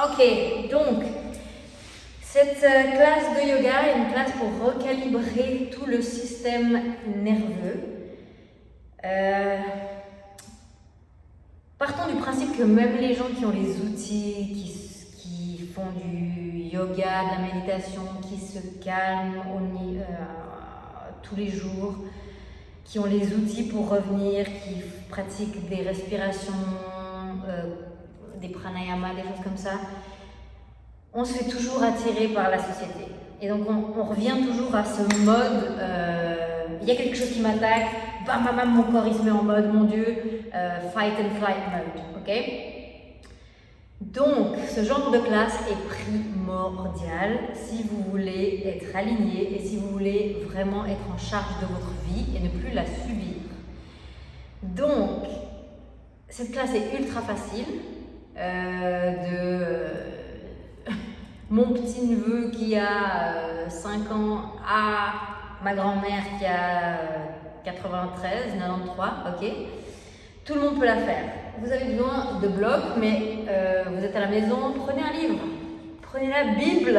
Ok, donc cette classe de yoga est une classe pour recalibrer tout le système nerveux. Partons du principe que même les gens qui ont les outils, qui font du yoga, de la méditation, qui se calment tous les jours, qui ont les outils pour revenir, qui pratiquent des respirations, des pranayamas, des choses comme ça, on se fait toujours attirer par la société. Et donc on revient toujours à ce mode, il y a quelque chose qui m'attaque, bam bam bam, mon corps il se met en mode, mon Dieu, fight and flight mode, ok? Donc ce genre de classe est primordial si vous voulez être aligné et si vous voulez vraiment être en charge de votre vie et ne plus la subir. Donc cette classe est ultra facile, mon petit neveu qui a 5 ans à ma grand-mère qui a 93, 93, ok? Tout le monde peut la faire. Vous avez besoin de blocs, mais vous êtes à la maison, prenez un livre, prenez la Bible.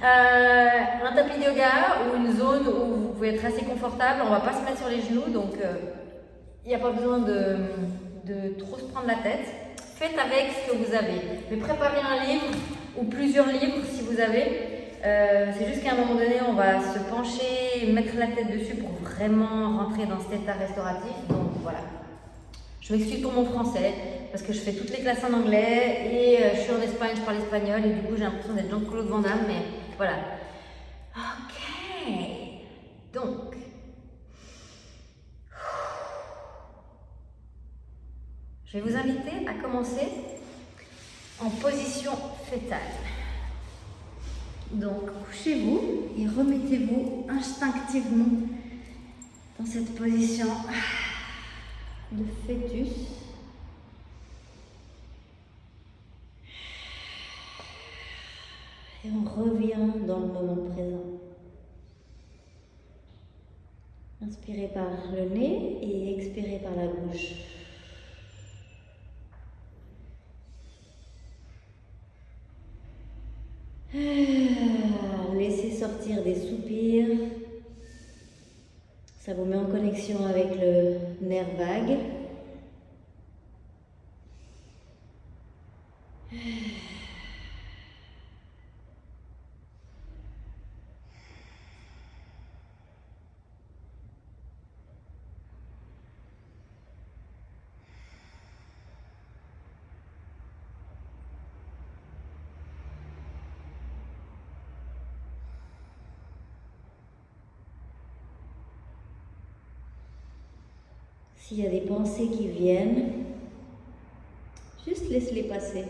Un tapis de yoga ou une zone où vous pouvez être assez confortable, on ne va pas se mettre sur les genoux, donc il n'y a pas besoin de trop se prendre la tête. Faites avec ce que vous avez. Mais préparez un livre ou plusieurs livres si vous avez. C'est juste qu'à un moment donné, on va se pencher, mettre la tête dessus pour vraiment rentrer dans cet état restauratif. Donc voilà. Je m'excuse pour mon français parce que je fais toutes les classes en anglais et je suis en Espagne, je parle espagnol et du coup j'ai l'impression d'être Jean-Claude Van Damme, mais voilà. Ok. Donc. Je vais vous inviter à commencer en position fétale. Donc, couchez-vous et remettez-vous instinctivement dans cette position de fœtus. Et on revient dans le moment présent. Inspirez par le nez et expirez par la bouche. Laissez sortir des soupirs. Ça vous met en connexion avec le nerf vague. S'il y a des pensées qui viennent, juste laisse-les passer.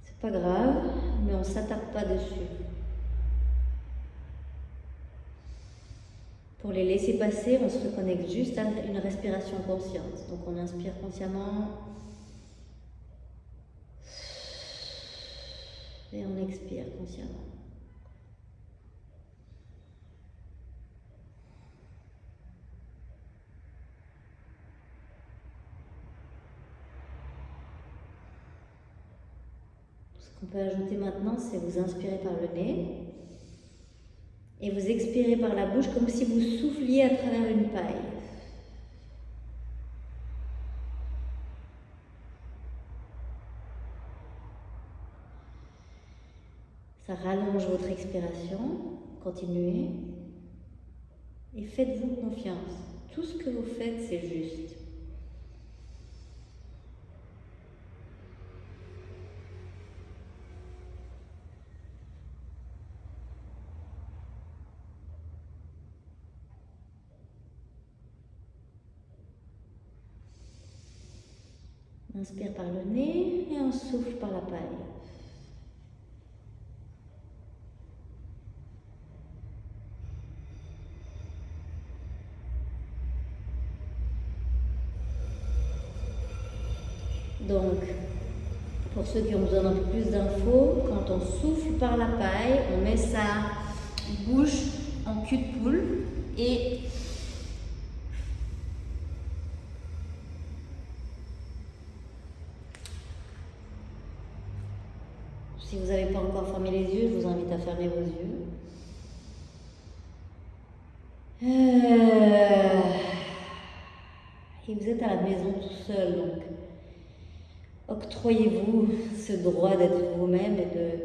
C'est pas grave, mais on ne s'attarde pas dessus. Pour les laisser passer, on se reconnecte juste à une respiration consciente. Donc on inspire consciemment et on expire consciemment. Ce qu'on peut ajouter maintenant, c'est vous inspirez par le nez et vous expirez par la bouche comme si vous souffliez à travers une paille. Ça rallonge votre expiration, continuez et faites-vous confiance. Tout ce que vous faites, c'est juste. On inspire par le nez et on souffle par la paille. Donc, pour ceux qui ont besoin d'un peu plus d'infos, quand on souffle par la paille, on met sa bouche en cul de poule et Si vous n'avez pas encore fermé les yeux, je vous invite à fermer vos yeux. Et vous êtes à la maison tout seul, donc octroyez-vous ce droit d'être vous-même et de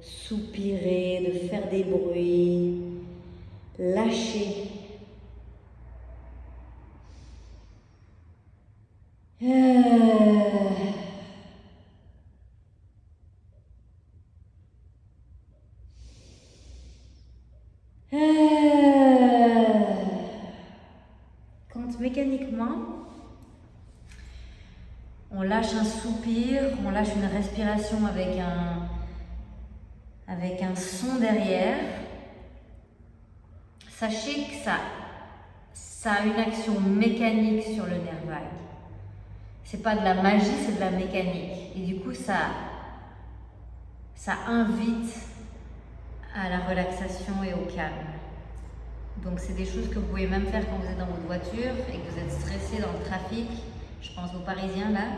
soupirer, de faire des bruits, lâcher. Quand mécaniquement, on lâche un soupir, on lâche une respiration avec un son derrière, sachez que ça a une action mécanique sur le nerf vague. C'est pas de la magie, c'est de la mécanique. Et du coup, ça invite à la relaxation et au calme. Donc c'est des choses que vous pouvez même faire quand vous êtes dans votre voiture et que vous êtes stressé dans le trafic. Je pense aux Parisiens là.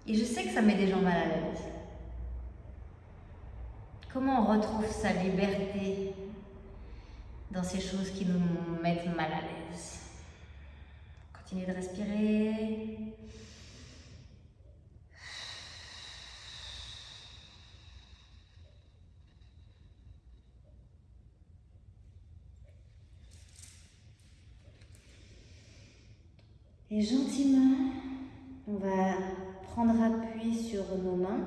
Et je sais que ça met des gens mal à l'aise. Comment on retrouve sa liberté dans ces choses qui nous mettent mal à l'aise? Continuez de respirer. Et gentiment, on va prendre appui sur nos mains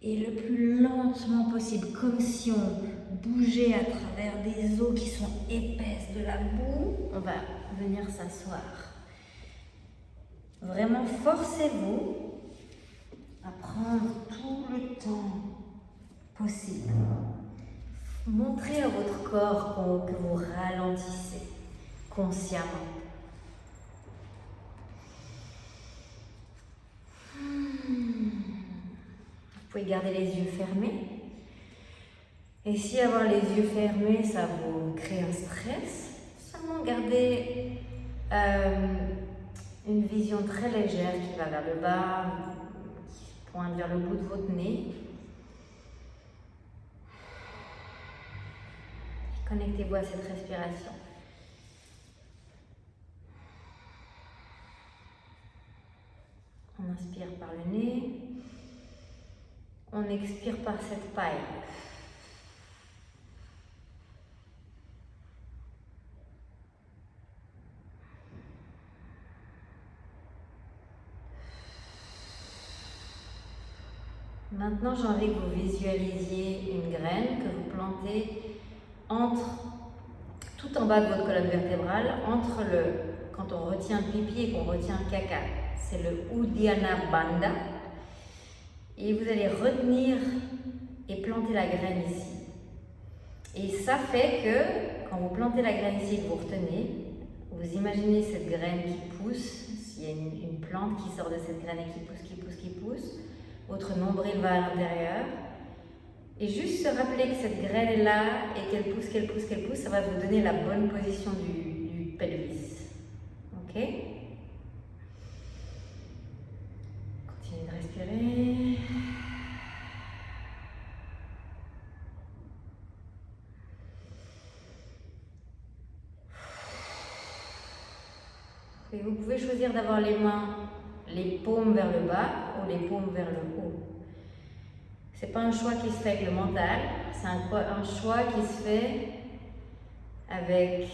et le plus lentement possible, comme si on bougeait à travers des eaux qui sont épaisses de la boue, on va venir s'asseoir. Vraiment, forcez-vous à prendre tout le temps possible. Montrez à votre corps que vous ralentissez consciemment. Vous pouvez garder les yeux fermés. Et si avoir les yeux fermés, ça vous crée un stress, seulement gardez une vision très légère qui va vers le bas, qui pointe vers le bout de votre nez. Connectez-vous à cette respiration. On inspire par le nez. On expire par cette paille. Maintenant, j'ai envie que vous visualisiez une graine que vous plantez tout en bas de votre colonne vertébrale, quand on retient le pipi et qu'on retient le caca. C'est le Uddiyana Bandha. Et vous allez retenir et planter la graine ici. Et ça fait que quand vous plantez la graine ici et que vous retenez, vous imaginez cette graine qui pousse, s'il y a une plante qui sort de cette graine et qui pousse, votre nombril va à l'intérieur. Et juste se rappeler que cette graine est là et qu'elle pousse, ça va vous donner la bonne position du pelvis. Ok? Continuez de respirer. Et vous pouvez choisir d'avoir les paumes vers le bas ou les paumes vers le haut. C'est pas un choix qui se fait avec le mental, c'est un choix qui se fait avec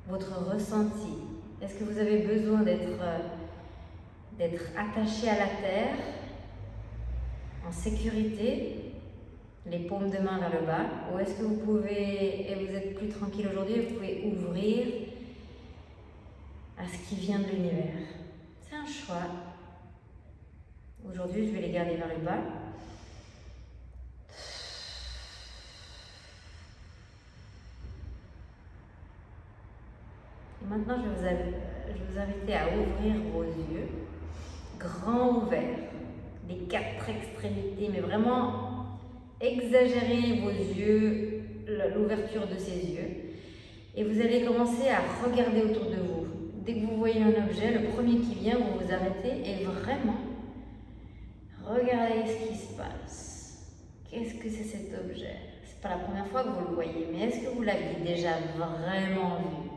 votre ressenti. Est-ce que vous avez besoin d'être attaché à la terre, en sécurité, les paumes de main vers le bas, ou est-ce que vous pouvez, et vous êtes plus tranquille aujourd'hui, vous pouvez ouvrir à ce qui vient de l'univers. C'est un choix. Aujourd'hui, je vais les garder vers le bas. Et maintenant, je vais vous inviter à ouvrir vos yeux, grands ouverts, les 4 extrémités, mais vraiment exagérez vos yeux, l'ouverture de ces yeux. Et vous allez commencer à regarder autour de vous. Dès que vous voyez un objet, le premier qui vient, vous vous arrêtez et vraiment regardez ce qui se passe. Qu'est-ce que c'est cet objet? C'est pas la première fois que vous le voyez, mais est-ce que vous l'aviez déjà vraiment vu?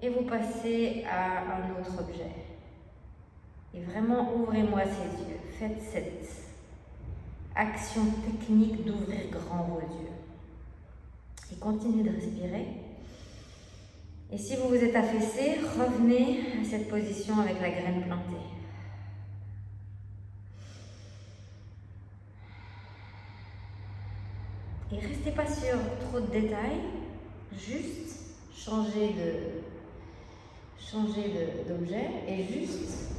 Et vous passez à un autre objet. Et vraiment, ouvrez-moi ces yeux. Faites cette action technique d'ouvrir grand vos yeux. Et continuez de respirer. Et si vous vous êtes affaissé, revenez à cette position avec la graine plantée. Et restez pas sur trop de détails, juste changer d'objet et juste,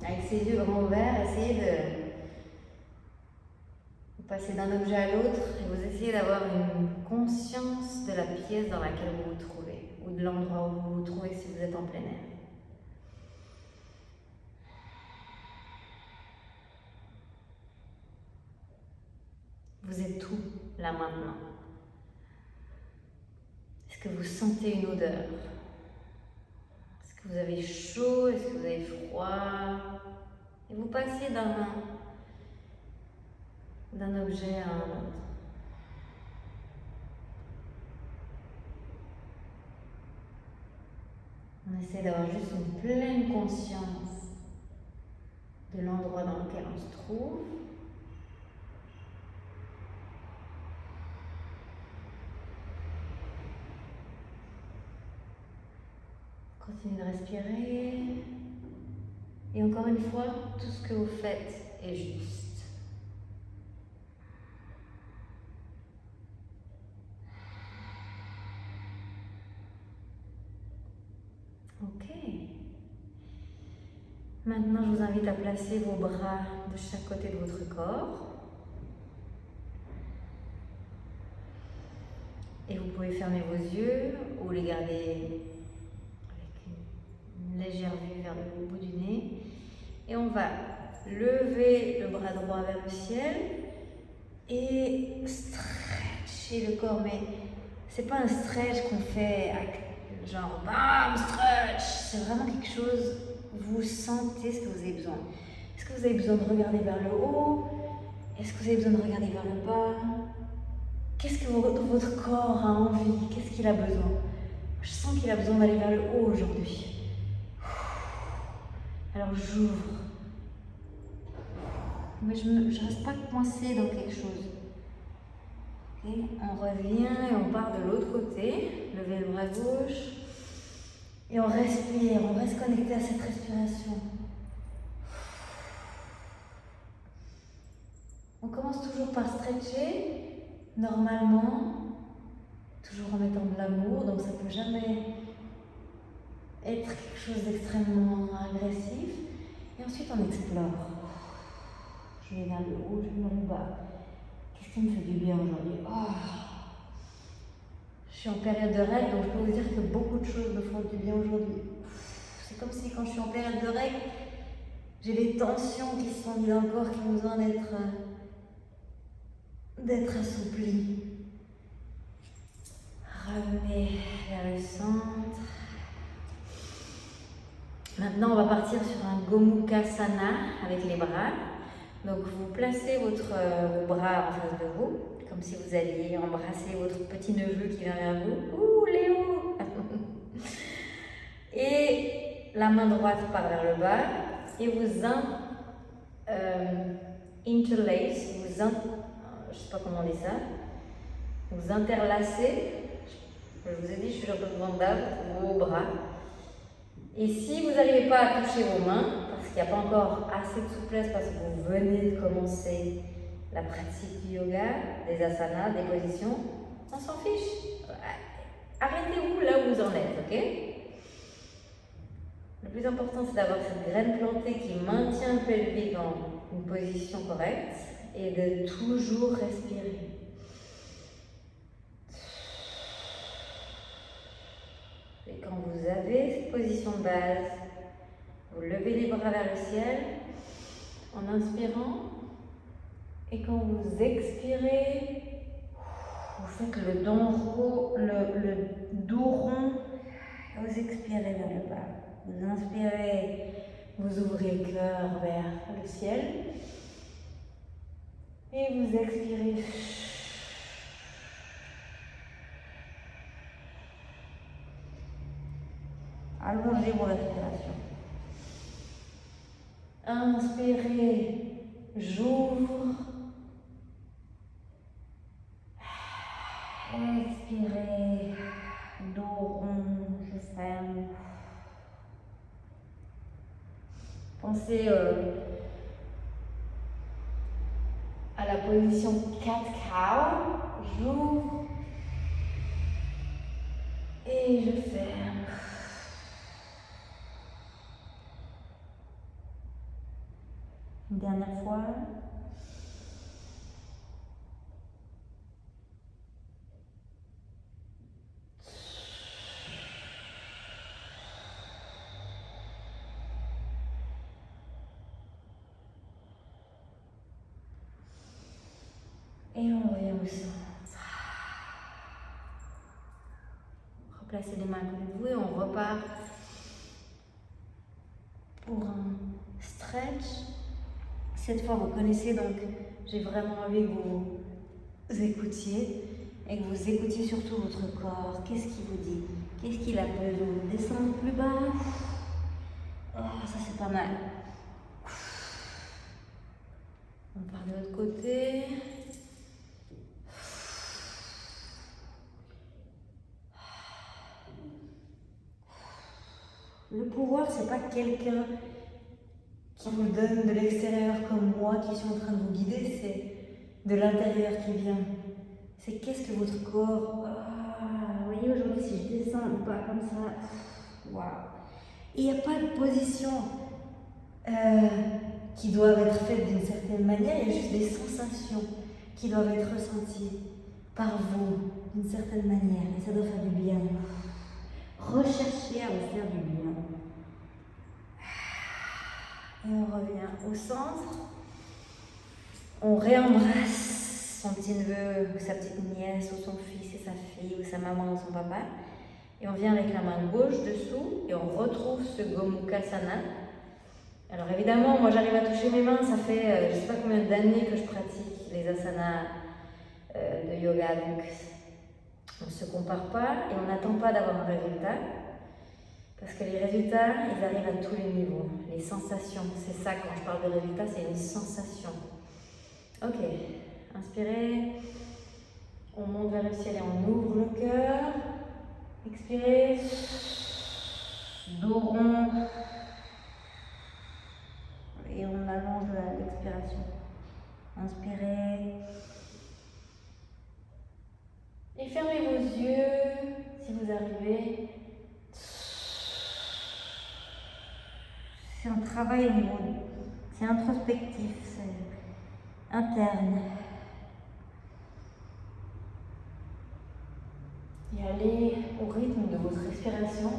avec ses yeux grands ouverts, essayez de passer d'un objet à l'autre et vous essayez d'avoir une conscience de la pièce dans laquelle vous vous trouvez ou de l'endroit où vous vous trouvez si vous êtes en plein air. Vous êtes où là maintenant? Est-ce que vous sentez une odeur? Est-ce que vous avez chaud? Est-ce que vous avez froid? Et vous passez d'un objet à un autre. On essaie d'avoir juste une pleine conscience de l'endroit dans lequel on se trouve. Continuez de respirer. Et encore une fois, tout ce que vous faites est juste. Ok. Maintenant, je vous invite à placer vos bras de chaque côté de votre corps. Et vous pouvez fermer vos yeux ou les garder avec une légère vue vers le bout du nez. Et on va lever le bras droit vers le ciel et stretcher le corps. Mais c'est pas un stretch qu'on fait genre bam, stretch. C'est vraiment quelque chose, vous sentez ce que vous avez besoin. Est-ce que vous avez besoin de regarder vers le haut? Est-ce que vous avez besoin de regarder vers le bas? Qu'est-ce que votre corps a envie? Qu'est-ce qu'il a besoin? Je sens qu'il a besoin d'aller vers le haut aujourd'hui. Alors j'ouvre. Mais je ne reste pas coincée dans quelque chose. Okay. On revient et on part de l'autre côté. Levez le bras gauche. Et on respire. On reste connecté à cette respiration. On commence toujours par stretcher. Normalement, toujours en mettant de l'amour, donc ça ne peut jamais être quelque chose d'extrêmement agressif. Et ensuite, on explore. Je vais vers le haut, je vais vers le bas. Qu'est-ce qui me fait du bien aujourd'hui? Je suis en période de règle, donc je peux vous dire que beaucoup de choses me font du bien aujourd'hui. C'est comme si quand je suis en période de règle, j'ai des tensions qui se sont mises dans le corps qui ont besoin d'être assouplies. Revenez vers le centre. Maintenant, on va partir sur un Gomukhasana avec les bras. Donc, vous placez vos bras en face de vous, comme si vous alliez embrasser votre petit neveu qui vient vers vous. Ouh, Léo! Et la main droite part vers le bas et vous interlace, je ne sais pas comment on dit ça, vous interlacez, je vous ai dit, je suis un peu vandale, vos bras. Et si vous n'arrivez pas à toucher vos mains, parce qu'il n'y a pas encore assez de souplesse, parce que vous venez de commencer la pratique du yoga, des asanas, des positions, on s'en fiche. Arrêtez-vous là où vous en êtes, ok? Le plus important, c'est d'avoir cette graine plantée qui maintient le pelvic dans une position correcte et de toujours respirer. Et quand vous avez cette position de base, vous levez les bras vers le ciel en inspirant. Et quand vous expirez, vous Vous faites le dos rond. Vous expirez vers le bas. Vous inspirez, vous ouvrez le cœur vers le ciel. Et vous expirez. Allongez vos respirations. Inspirez, j'ouvre. Expirez, dos rond, je ferme. Pensez à la position cat cow. J'ouvre et je ferme. Une dernière fois. Et on revient au centre. Replacez les mains à côté de vous et on repart pour un stretch. Cette fois, vous connaissez, donc j'ai vraiment envie que vous écoutiez et que vous écoutiez surtout votre corps. Qu'est-ce qu'il vous dit? Qu'est-ce qu'il appelle? Vous descendre plus bas. Oh, ça c'est pas mal. On part de l'autre côté. Le pouvoir, c'est pas quelqu'un qui vous donne de l'extérieur comme moi qui suis en train de vous guider, c'est de l'intérieur qui vient. C'est qu'est-ce que votre corps... vous voyez aujourd'hui si je descends ou pas comme ça, waouh. Il n'y a pas de position qui doivent être faites d'une certaine manière, il y a juste des sensations qui doivent être ressenties par vous d'une certaine manière et ça doit faire du bien. Recherchez à vous faire du bien. Et on revient au centre. On réembrasse son petit neveu ou sa petite nièce ou son fils et sa fille ou sa maman ou son papa. Et on vient avec la main gauche dessous et on retrouve ce Gomukhasana. Alors évidemment, moi j'arrive à toucher mes mains, ça fait je ne sais pas combien d'années que je pratique les asanas de yoga, donc on ne se compare pas et on n'attend pas d'avoir un résultat. Parce que les résultats, ils arrivent à tous les niveaux. Les sensations, c'est ça quand je parle de résultats, c'est une sensation. Ok, inspirez. On monte vers le ciel et on ouvre le cœur. Expirez. Dos rond. Et on allonge l'expiration. Inspirez. Et fermez vos yeux si vous arrivez. C'est un travail au niveau, c'est introspectif, c'est interne. Et allez au rythme de votre respiration.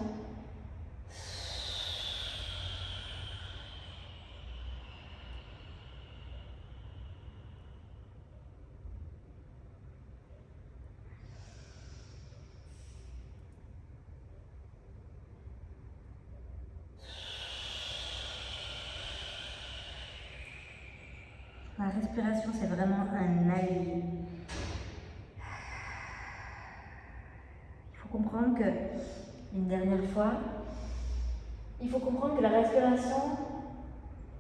La respiration, c'est vraiment un allié. Il faut comprendre que, une dernière fois, il faut comprendre que la respiration,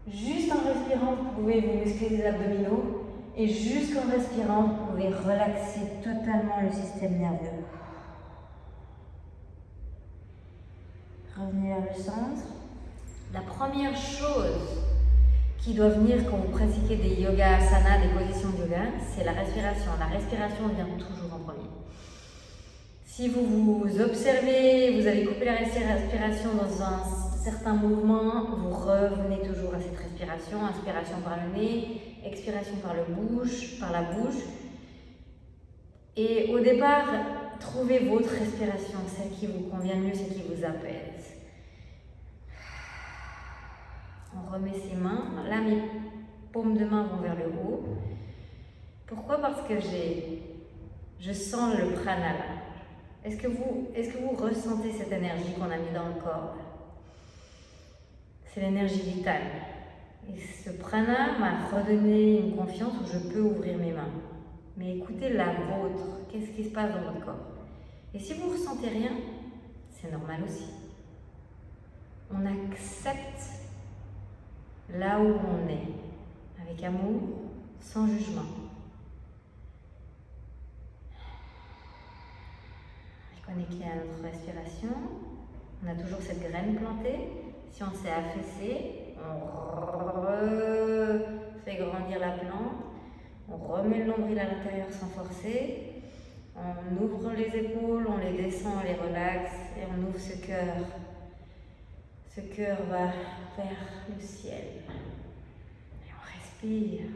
juste en respirant, vous pouvez vous muscler les abdominaux et juste en respirant, vous pouvez relaxer totalement le système nerveux. Revenez vers le centre. La première chose qui doit venir quand vous pratiquez des yoga asana, des positions de yoga, c'est la respiration. La respiration vient toujours en premier. Si vous vous observez, vous avez coupé la respiration dans un certain mouvement, vous revenez toujours à cette respiration. Inspiration par le nez, expiration par la bouche. Et au départ, trouvez votre respiration, celle qui vous convient mieux, celle qui vous apaise. On remet ses mains. Là, mes paumes de main vont vers le haut. Pourquoi? Parce que j'ai Je sens le prana là. Est-ce que vous ressentez cette énergie qu'on a mis dans le corps? C'est l'énergie vitale. Et ce prana m'a redonné une confiance où je peux ouvrir mes mains. Mais écoutez la vôtre. Qu'est-ce qui se passe dans votre corps? Et si vous ne ressentez rien, c'est normal aussi. On accepte là où on est, avec amour, sans jugement. Connecté à notre respiration. On a toujours cette graine plantée. Si on s'est affaissé, on fait grandir la plante. On remet le nombril à l'intérieur sans forcer. On ouvre les épaules, on les descend, on les relaxe et on ouvre ce cœur. Ce cœur va vers le ciel. Et on respire.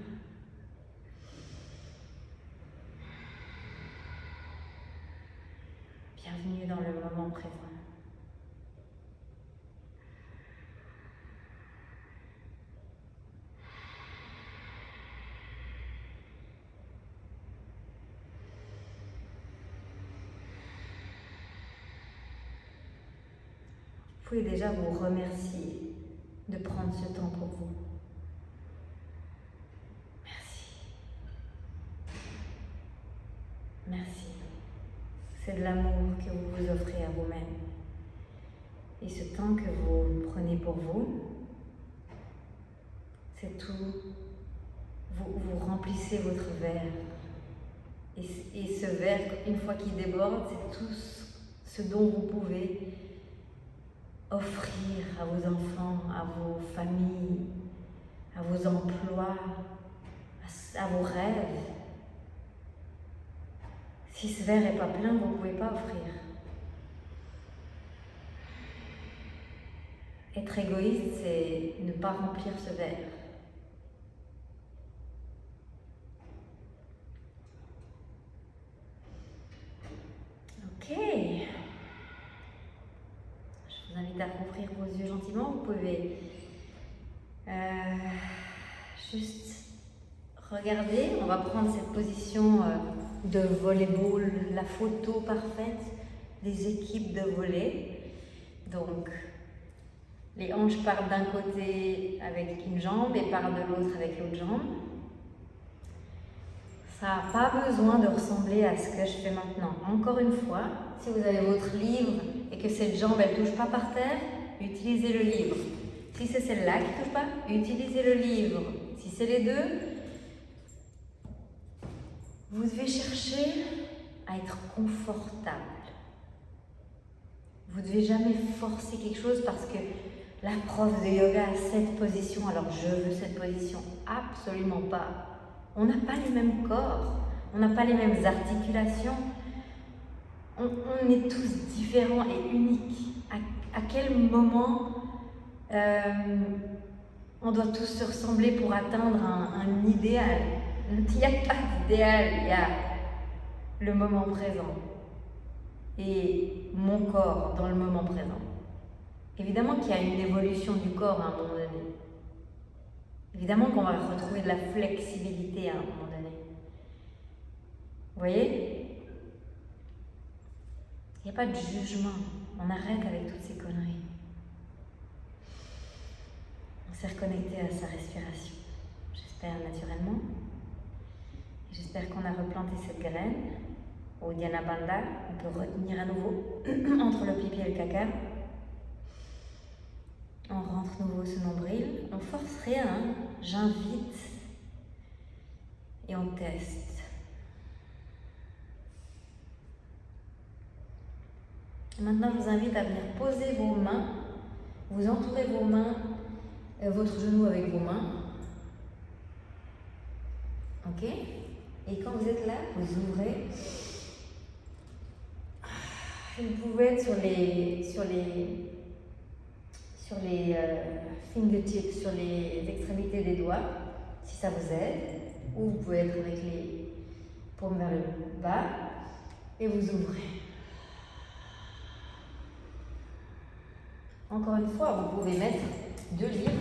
Bienvenue dans le moment présent. Vous pouvez déjà vous remercier de prendre ce temps pour vous. Merci. Merci. C'est de l'amour que vous vous offrez à vous-même. Et ce temps que vous prenez pour vous, c'est tout. Vous remplissez votre verre. Et ce verre, une fois qu'il déborde, c'est tout ce dont vous pouvez offrir à vos enfants, à vos familles, à vos emplois, à vos rêves. Si ce verre n'est pas plein, vous ne pouvez pas offrir. Être égoïste, c'est ne pas remplir ce verre. Ok. Je vous invite à rouvrir vos yeux gentiment. Vous pouvez juste regarder. On va prendre cette position de volleyball, la photo parfaite des équipes de volley. Donc, les hanches partent d'un côté avec une jambe et partent de l'autre avec l'autre jambe. Ça n'a pas besoin de ressembler à ce que je fais maintenant. Encore une fois, si vous avez votre livre et que cette jambe elle touche pas par terre, utilisez le livre. Si c'est celle-là qui ne touche pas, utilisez le livre. Si c'est les deux, vous devez chercher à être confortable. Vous ne devez jamais forcer quelque chose parce que la prof de yoga a cette position, alors je veux cette position. Absolument pas. On n'a pas les mêmes corps, on n'a pas les mêmes articulations. On est tous différents et uniques. À quel moment on doit tous se ressembler pour atteindre un idéal? Il n'y a pas d'idéal, il y a le moment présent et mon corps dans le moment présent. Évidemment qu'il y a une évolution du corps à un moment donné. Évidemment qu'on va retrouver de la flexibilité à un moment donné. Vous voyez? Il n'y a pas de jugement. On arrête avec toutes ces conneries. On s'est reconnecté à sa respiration. J'espère naturellement. J'espère qu'on a replanté cette graine au Dhyana Bandha. On peut retenir à nouveau entre le pipi et le caca. On rentre nouveau ce nombril. On force rien. Hein. J'invite. Et on teste. Et maintenant, je vous invite à venir poser vos mains. Vous entourez vos mains, votre genou avec vos mains. Ok? Et quand vous êtes là, vous ouvrez. Vous pouvez être sur les fingertips, sur les extrémités des doigts, si ça vous aide. Ou vous pouvez être avec les paumes vers le bas. Et vous ouvrez. Encore une fois, vous pouvez mettre 2 livres.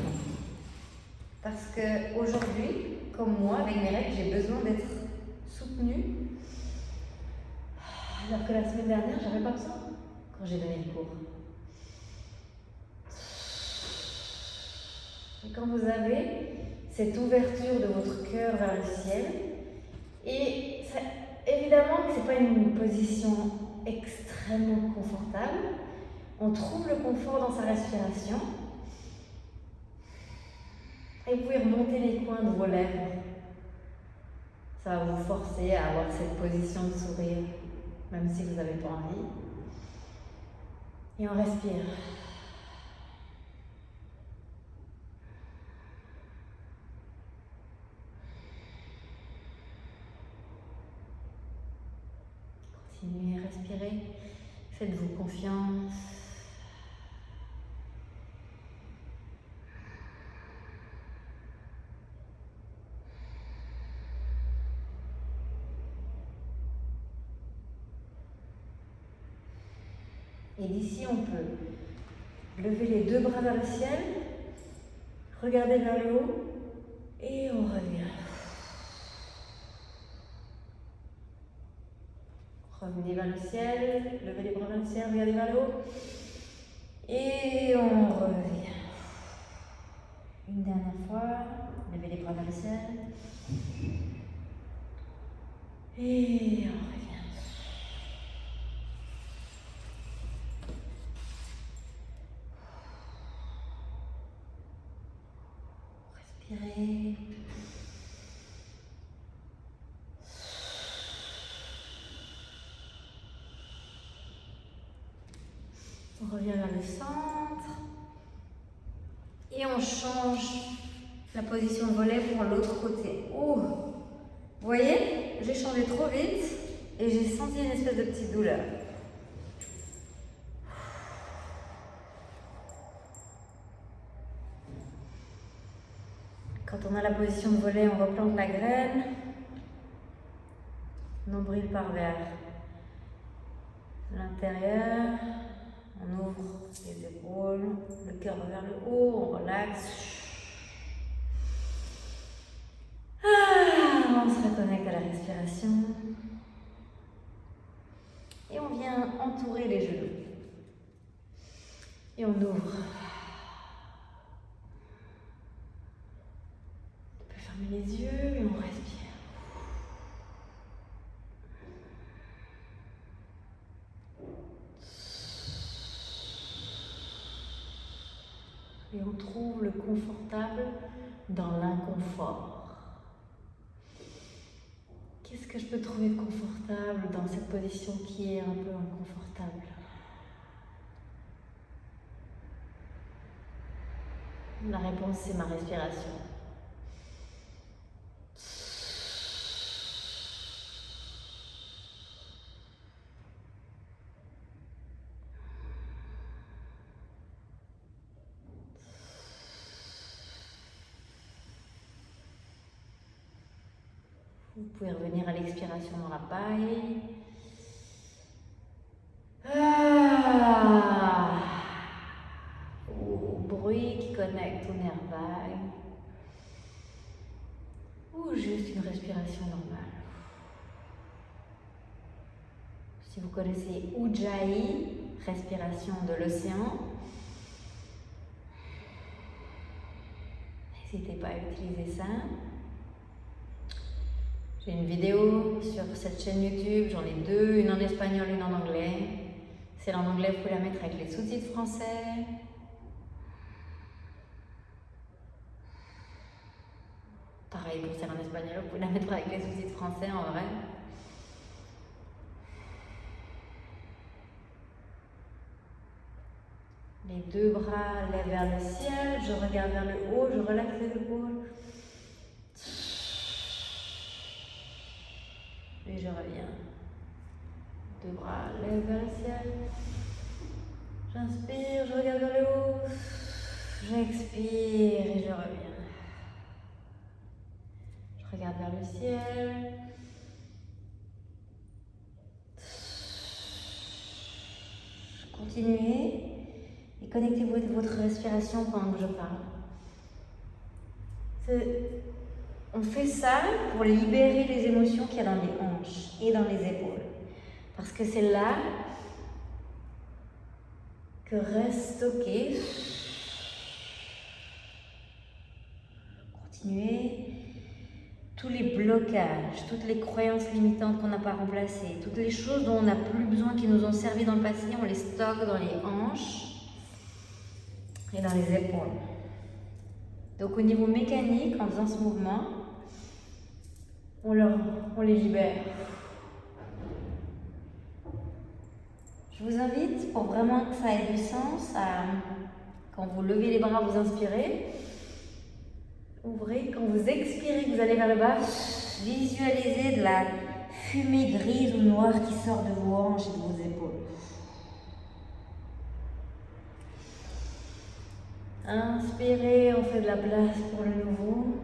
Parce que aujourd'hui, comme moi, avec mes règles, j'ai besoin d'être soutenue Alors que la semaine dernière, j'avais pas besoin quand j'ai donné le cours. Et quand vous avez cette ouverture de votre cœur vers le ciel, et ça, évidemment que ce n'est pas une position extrêmement confortable, on trouve le confort dans sa respiration, et vous pouvez remonter les coins de vos lèvres. Ça va vous forcer à avoir cette position de sourire, même si vous n'avez pas envie. Et on respire. Continuez à respirer. Faites-vous confiance. Et d'ici, on peut lever les deux bras vers le ciel, regarder vers le haut et on revient. Revenez vers le ciel, levez les bras vers le ciel, regardez vers le haut et on revient. Une dernière fois, levez les bras vers le ciel et on revient. Respirez. On revient vers le centre et on change la position de volet pour l'autre côté. Oh, vous voyez, j'ai changé trop vite et j'ai senti une espèce de petite douleur. Quand on a la position de volet, on replante la graine, nombril par vers l'intérieur, on ouvre les épaules, le cœur vers le haut, on relaxe. On se reconnecte à la respiration et on vient entourer les genoux et on ouvre. Les yeux et on respire. Et on trouve le confortable dans l'inconfort. Qu'est-ce que je peux trouver de confortable dans cette position qui est un peu inconfortable? La réponse, c'est ma respiration. Vous pouvez revenir à l'expiration dans la paille. Au bruit qui connecte au nerf vague. Ou juste une respiration normale. Si vous connaissez Ujjayi, respiration de l'océan, n'hésitez pas à utiliser ça. J'ai une vidéo sur cette chaîne YouTube, j'en ai deux, une en espagnol, une en anglais. Celle en anglais, vous pouvez la mettre avec les sous-titres français. Pareil pour celle en espagnol, vous pouvez la mettre avec les sous-titres français en vrai. Les deux bras lèvent vers le ciel, je regarde vers le haut, je relaxe les épaules. Et je reviens. Deux bras lèvent vers le ciel. J'inspire, je regarde vers le haut. J'expire et je reviens. Je regarde vers le ciel. Continuez et connectez-vous avec votre respiration pendant que je parle. On fait ça pour libérer les émotions qu'il y a dans les hanches et dans les épaules. Parce que c'est là que reste stocké. Continuez. Tous les blocages, toutes les croyances limitantes qu'on n'a pas remplacées, toutes les choses dont on n'a plus besoin, qui nous ont servi dans le passé, on les stocke dans les hanches et dans les épaules. Donc au niveau mécanique, en faisant ce mouvement, on les libère. Je vous invite, pour vraiment que ça ait du sens, quand vous levez les bras, vous inspirez. Ouvrez, quand vous expirez, que vous allez vers le bas, visualisez de la fumée grise ou noire qui sort de vos hanches et de vos épaules. Inspirez, on fait de la place pour le nouveau.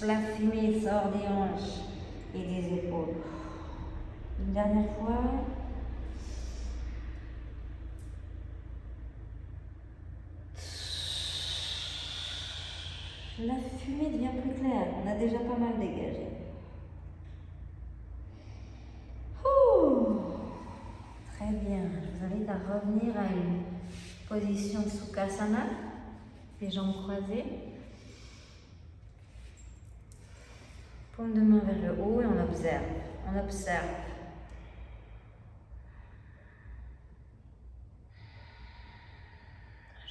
La fumée sort des hanches et des épaules. Une dernière fois. La fumée devient plus claire, on a déjà pas mal dégagé. Très bien, je vous invite à revenir à une position Sukhasana, les jambes croisées. Paume de main vers le haut et on observe. On observe.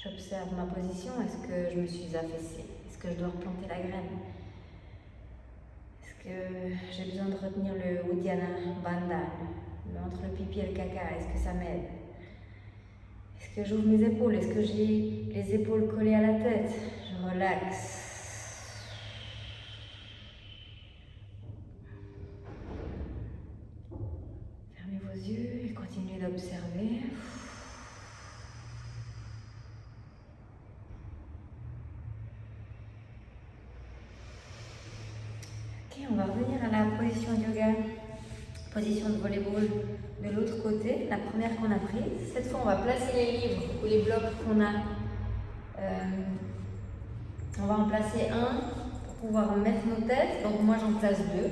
J'observe ma position. Est-ce que je me suis affaissée? Est-ce que je dois replanter la graine? Est-ce que j'ai besoin de retenir le Uddiyana Bandha, entre le pipi et le caca? Est-ce que ça m'aide? Est-ce que j'ouvre mes épaules? Est-ce que j'ai les épaules collées à la tête? Je relaxe. Fermez vos yeux et continuez d'observer. On va revenir à la position de yoga, position de volleyball de l'autre côté, la première qu'on a prise. Cette fois, on va placer les livres ou les blocs qu'on a. On va en placer un pour pouvoir mettre nos têtes. Donc moi, j'en place deux.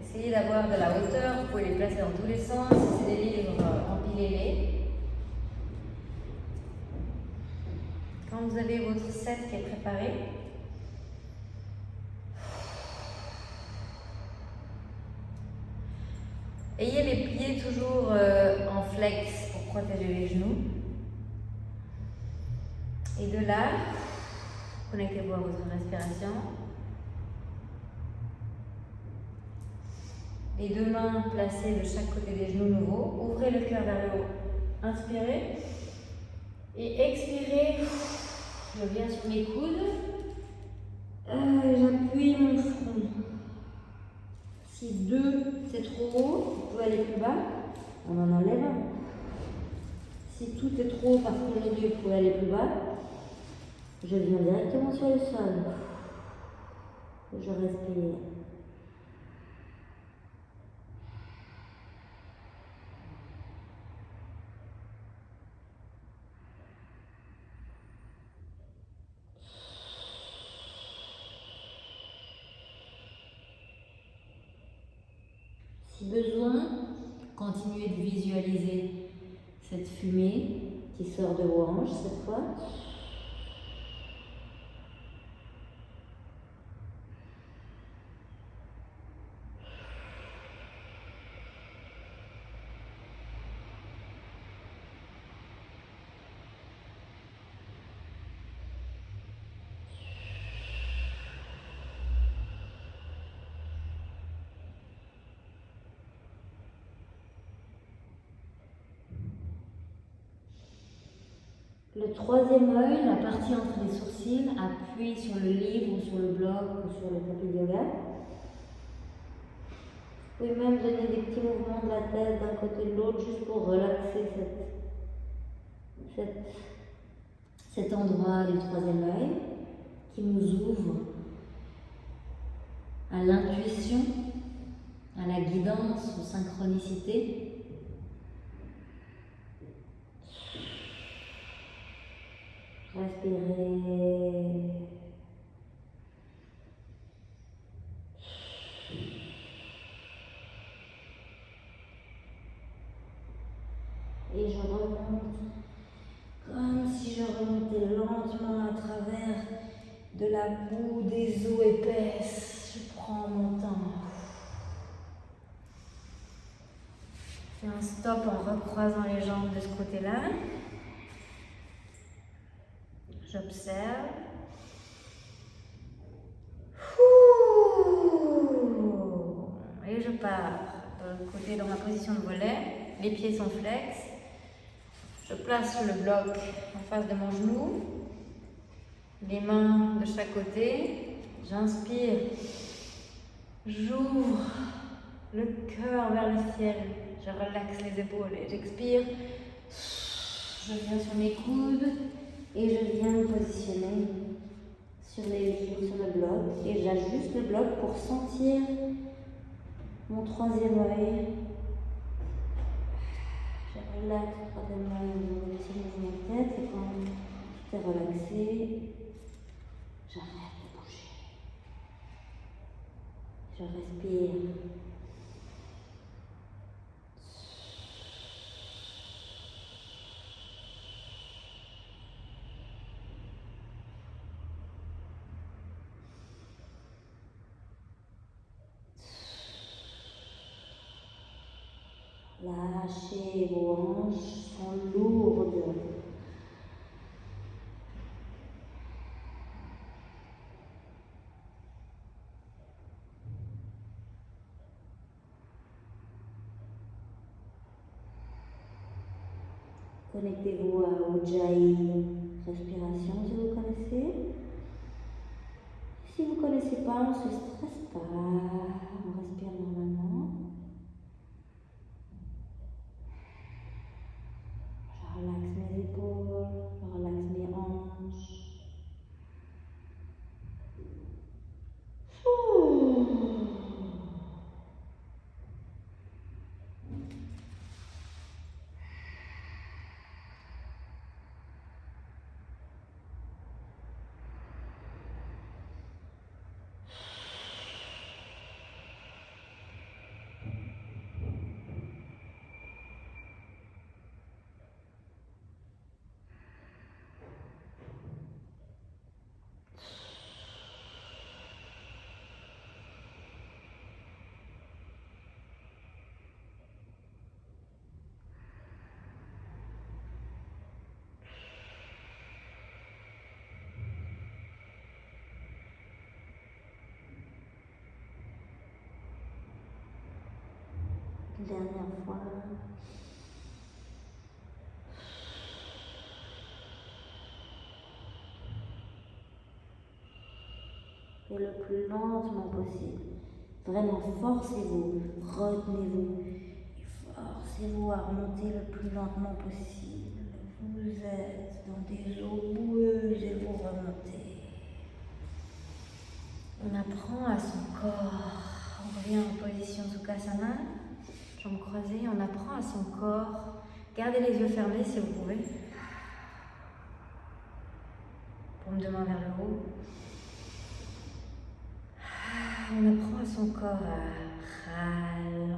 Essayez d'avoir de la hauteur, vous pouvez les placer dans tous les sens. Si c'est des livres, empilez-les. Quand vous avez votre set qui est préparé, ayez les pieds toujours en flex pour protéger les genoux. Et de là, connectez-vous à votre respiration. Les deux mains placées de chaque côté des genoux nouveaux. Ouvrez le cœur vers le haut. Inspirez. Et expirez. Je viens sur mes coudes. J'appuie mon front. Si 2 c'est trop haut, vous pouvez aller plus bas, on en enlève un. Si tout est trop haut parce qu'aujourd'hui vous pouvez aller plus bas, je viens directement sur le sol. Je respire. Si besoin, continuez de visualiser cette fumée qui sort de vos hanches cette fois. Le troisième œil, la partie entre les sourcils, appuie sur le livre ou sur le bloc ou sur le tapis de yoga. Vous pouvez même donner des petits mouvements de la tête d'un côté de l'autre juste pour relaxer cet endroit du troisième œil qui nous ouvre à l'intuition, à la guidance, aux synchronicités. Respirez. Et je remonte comme si je remontais lentement à travers de la boue, des eaux épaisses. Je prends mon temps. Je fais un stop en recroisant les jambes de ce côté-là. J'observe. Et je pars de l'autre côté dans ma position de volet. Les pieds sont flex. Je place le bloc en face de mon genou. Les mains de chaque côté. J'inspire. J'ouvre le cœur vers le ciel. Je relaxe les épaules et j'expire. Je viens sur mes coudes et je viens me positionner sur le bloc. Et j'ajuste le bloc pour sentir mon troisième œil. Je relaxe le troisième œil au niveau du mouvement de tête. Et quand tout est relaxé, j'arrête de bouger. Je respire. Lâchez, vos hanches sont lourdes. Connectez-vous à Ujjayi respiration si vous connaissez. Si vous ne connaissez pas, on ne se stresse pas. On respire normalement. Je relaxe mes épaules, je relaxe mes hanches. Dernière fois. Et le plus lentement possible. Vraiment, forcez-vous, retenez-vous. Et forcez-vous à remonter le plus lentement possible. Vous êtes dans des eaux boueuses et vous remontez. On apprend à son corps. On revient en position Sukhasana. Jambes croisées, on apprend à son corps. Gardez les yeux fermés si vous pouvez. Paume de main vers le haut. On apprend à son corps à ralentir.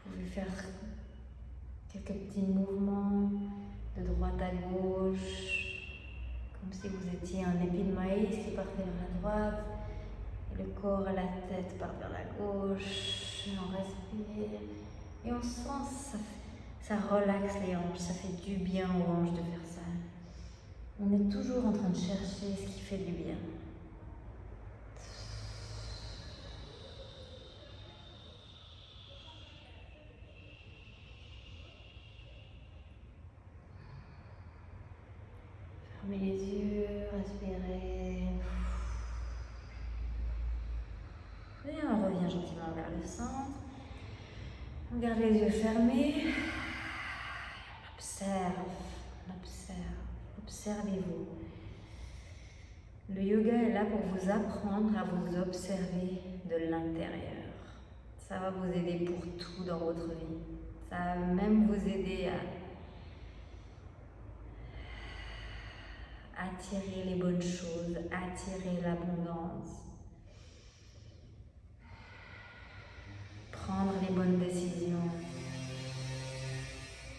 Vous pouvez faire quelques petits mouvements de droite à gauche. Comme si vous étiez un épi de maïs qui partait vers la droite, et le corps et la tête partent vers la gauche, et on respire, et on sent, ça relaxe les hanches, ça fait du bien aux hanches de faire ça. On est toujours en train de chercher ce qui fait du bien. Fermez les yeux, respirez. Et on revient gentiment vers le centre. On garde les yeux fermés. On observe, observez-vous. Le yoga est là pour vous apprendre à vous observer de l'intérieur. Ça va vous aider pour tout dans votre vie. Ça va même vous aider à attirer les bonnes choses, attirer l'abondance. prendre les bonnes décisions,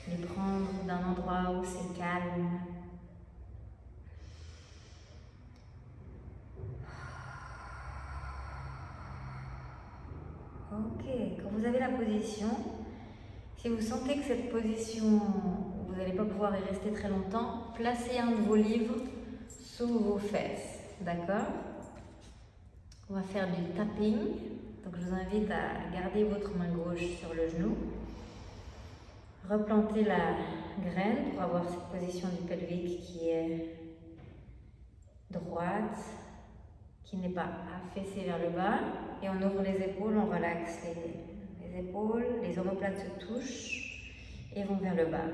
les prendre d'un endroit où c'est calme. Ok, quand vous avez la position, si vous sentez que cette position, vous n'allez pas pouvoir y rester très longtemps, placez un de vos livres sous vos fesses, d'accord? On va faire du tapping, donc je vous invite à garder votre main gauche sur le genou, replanter la graine pour avoir cette position du pelvic qui est droite, qui n'est pas affaissée vers le bas, et on ouvre les épaules, on relaxe les épaules, les omoplates se touchent et vont vers le bas.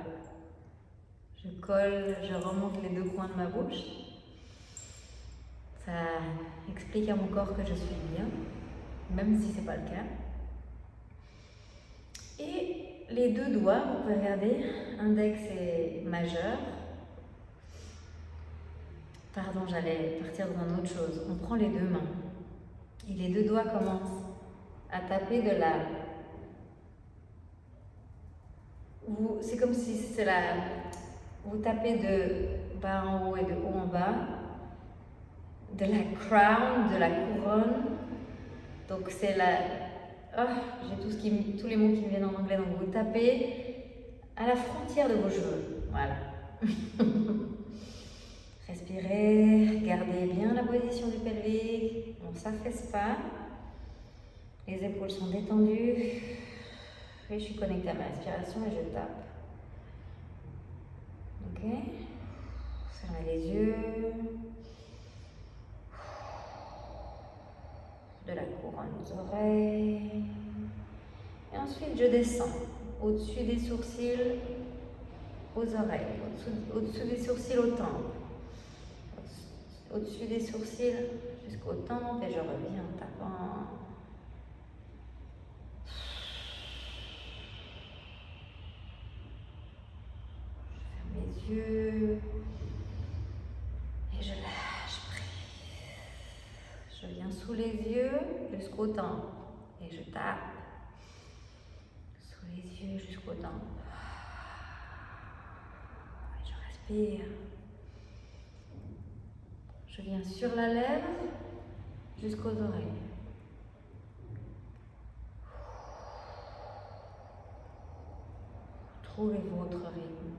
Je colle, je remonte les deux coins de ma bouche. Ça explique à mon corps que je suis bien, même si ce n'est pas le cas. Et les deux doigts, vous pouvez regarder, index et majeur. Pardon, j'allais partir dans autre chose. On prend les deux mains et les deux doigts commencent à taper de la... C'est comme si c'est la... Vous tapez de bas en haut et de haut en bas, de la crown, de la couronne. Donc c'est la... Oh, j'ai tous les mots qui me viennent en anglais. Donc vous tapez à la frontière de vos cheveux. Voilà. Respirez, gardez bien la position du pelvic, on ne s'affaisse pas. Les épaules sont détendues. Et je suis connectée à ma respiration et je tape. Ok. Fermez les yeux. De la couronne aux oreilles. Et ensuite, je descends au-dessus des sourcils aux oreilles, au-dessus des sourcils aux tempes, au-dessus des sourcils jusqu'aux tempes et je reviens en tapant. Je ferme les yeux et je lâche prise. Je viens sous les yeux jusqu'aux tempes et je tape sous les yeux jusqu'aux tempes. Et je respire. Je viens sur la lèvre jusqu'aux oreilles. Trouvez votre rythme,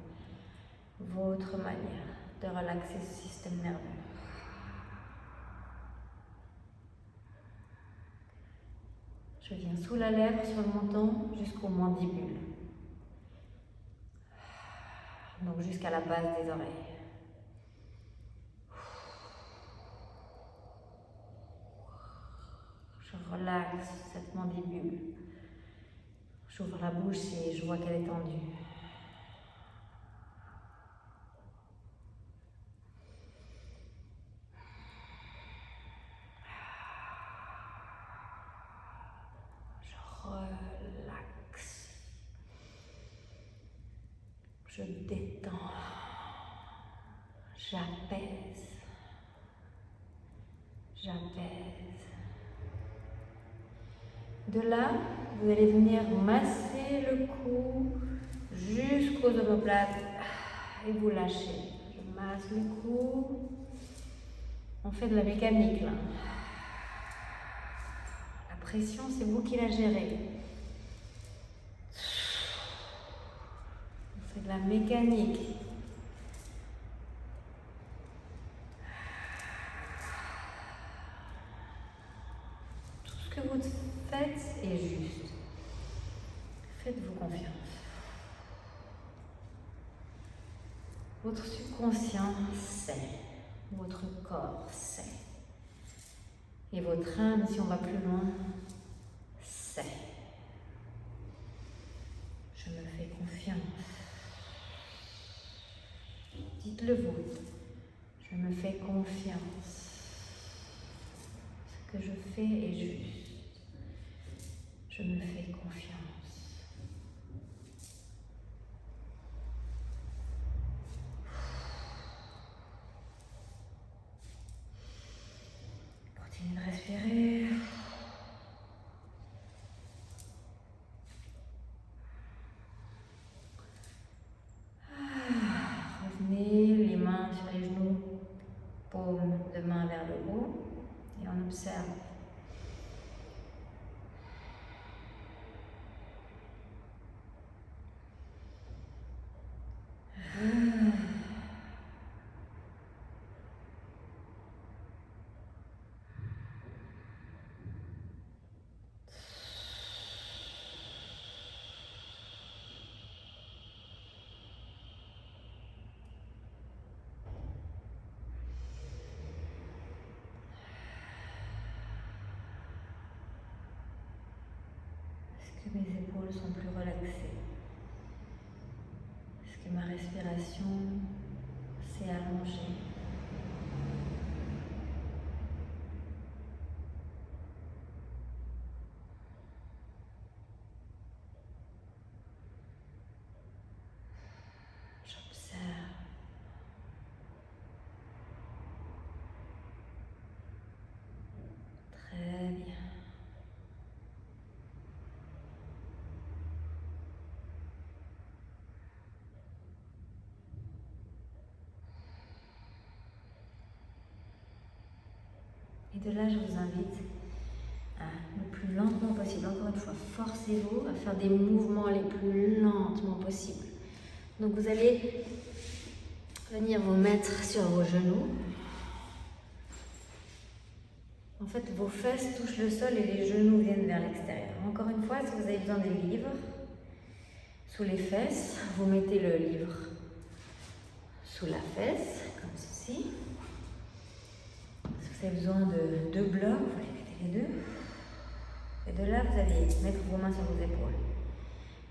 votre manière de relaxer ce système nerveux. Je viens sous la lèvre, sur le menton, jusqu'au mandibule. Donc jusqu'à la base des oreilles. Je relaxe cette mandibule. J'ouvre la bouche et je vois qu'elle est tendue. Je relaxe. Je détends. J'apaise. J'apaise. De là, vous allez venir masser le cou jusqu'aux omoplates et vous lâchez. Je masse le cou. On fait de la mécanique là. La pression, c'est vous qui la gérez. On fait de la mécanique. Tout ce que vous faites est juste. Faites-vous confiance. Votre subconscient sait, votre corps sait. Et votre âme, si on va plus loin, sait. Je me fais confiance. Dites-le vous. Je me fais confiance. Ce que je fais est juste. Je me fais confiance. Continuez de respirer. paume de main vers le haut et on observe. Est-ce que mes épaules sont plus relaxées? Est-ce que ma respiration s'est allongée? J'observe. Très bien. Et de là, je vous invite à, le plus lentement possible, encore une fois, forcez-vous à faire des mouvements les plus lentement possible. Donc vous allez venir vous mettre sur vos genoux. En fait, vos fesses touchent le sol et les genoux viennent vers l'extérieur. Encore une fois, si vous avez besoin des livres, sous les fesses, vous mettez le livre sous la fesse, comme ceci. Si vous avez besoin de 2 blocs, vous les mettez les deux. Et de là, vous allez mettre vos mains sur vos épaules.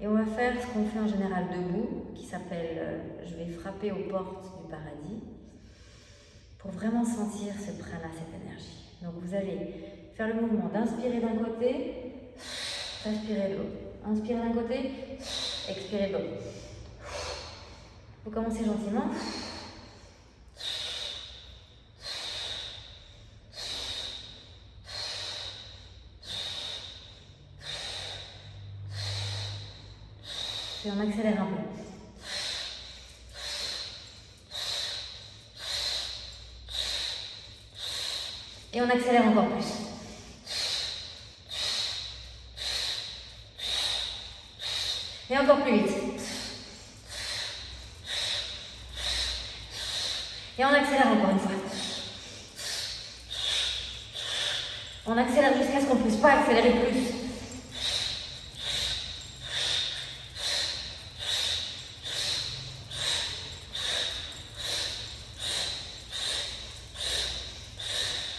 Et on va faire ce qu'on fait en général debout, qui s'appelle « je vais frapper aux portes du paradis », pour vraiment sentir ce prana, cette énergie. Donc vous allez faire le mouvement d'inspirer d'un côté, expirer de l'autre. Inspirez d'un côté, expirez de l'autre. Vous commencez gentiment. Et on accélère un peu. Et on accélère encore plus. Et encore plus vite. Et on accélère encore une fois. On accélère jusqu'à ce qu'on ne puisse pas accélérer plus.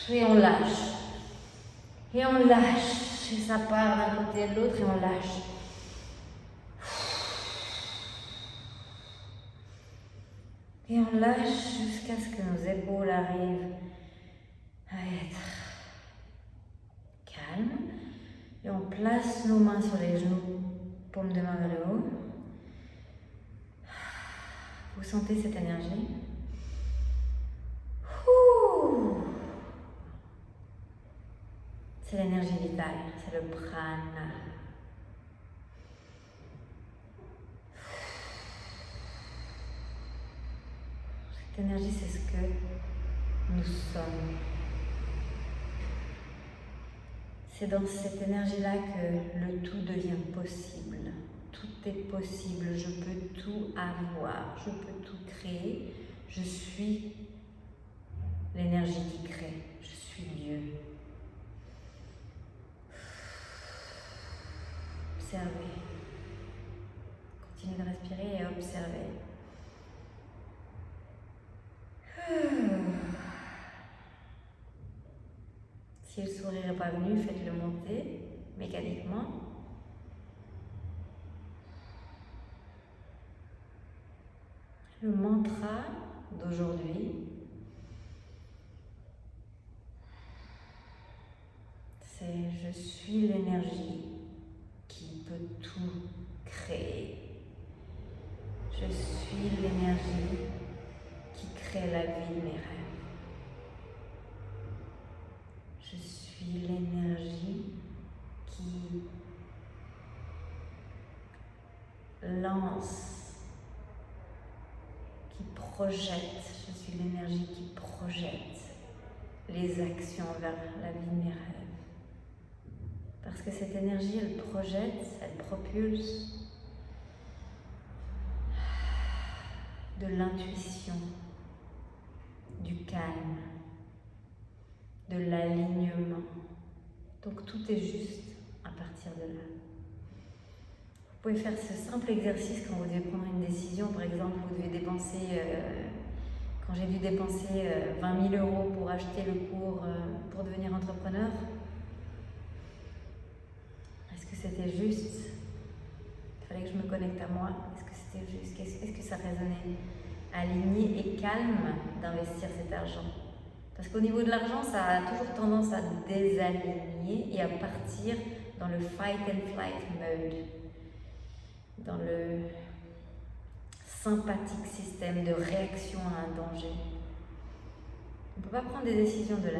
Et on lâche. Et on lâche. Et ça part d'un côté à l'autre et on lâche. Et on lâche jusqu'à ce que nos épaules arrivent à être calmes. Et on place nos mains sur les genoux, paume de main vers le haut. Vous sentez cette énergie? C'est l'énergie vitale, c'est le prana. Cette énergie, c'est ce que nous sommes. C'est dans cette énergie-là que le tout devient possible. Tout est possible, je peux tout avoir, je peux tout créer. Je suis l'énergie qui crée, je suis Dieu. Observez. Continuez de respirer et observez. Si le sourire n'est pas venu, faites-le monter mécaniquement. Le mantra d'aujourd'hui, c'est « Je suis l'énergie qui peut tout créer. Je suis l'énergie qui crée la vie de mes rêves. Je suis l'énergie qui lance, qui projette. Je suis l'énergie qui projette. les actions vers la vie de mes rêves. Parce que cette énergie, elle projette, elle propulse de l'intuition, du calme, de l'alignement. Donc tout est juste à partir de là. Vous pouvez faire ce simple exercice quand vous devez prendre une décision. Par exemple, vous devez dépenser, quand j'ai dû dépenser 20 000 € pour acheter le cours pour devenir entrepreneur. Est-ce que c'était juste? Il fallait que je me connecte à moi. Est-ce que c'était juste? Est-ce que ça résonnait? Aligné et calme d'investir cet argent. Parce qu'au niveau de l'argent, ça a toujours tendance à désaligner et à partir dans le fight and flight mode, dans le sympathique système de réaction à un danger. On ne peut pas prendre des décisions de là.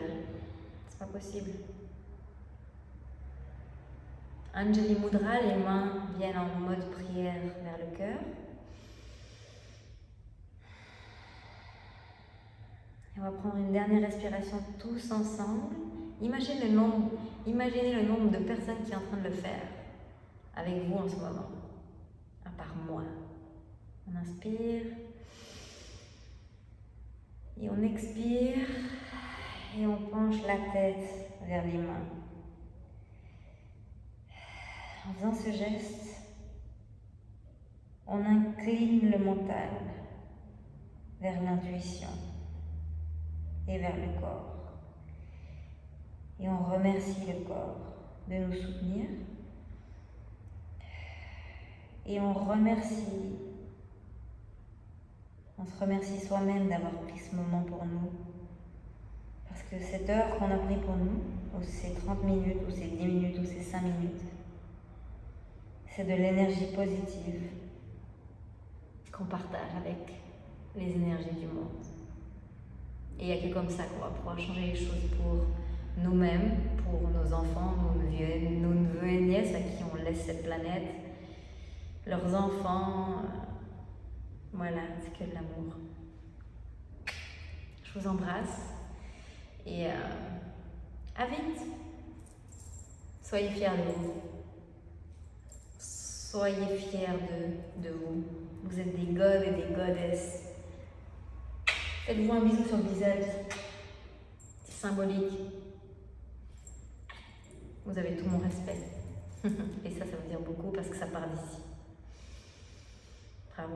C'est pas possible. Anjali Mudra, les mains viennent en mode prière vers le cœur. Et on va prendre une dernière respiration tous ensemble. Imaginez le nombre de personnes qui sont en train de le faire avec vous en ce moment, à part moi. On inspire et on expire et on penche la tête vers les mains. En faisant ce geste, on incline le mental vers l'intuition et vers le corps. Et on remercie le corps de nous soutenir. Et on se remercie soi-même d'avoir pris ce moment pour nous. Parce que cette heure qu'on a pris pour nous, ou ces 30 minutes, ou ces 10 minutes, ou ces 5 minutes, c'est de l'énergie positive qu'on partage avec les énergies du monde. Et il n'y a que comme ça qu'on va pouvoir changer les choses pour nous-mêmes, pour nos enfants, nos neveux et nièces à qui on laisse cette planète, leurs enfants. Voilà, c'est que de l'amour. Je vous embrasse et à vite. Soyez fiers de vous. Soyez fiers de vous. Vous êtes des gods et des goddesses. Faites-vous un bisou sur le visage. C'est symbolique. Vous avez tout mon respect. Et ça veut dire beaucoup parce que ça part d'ici. Bravo.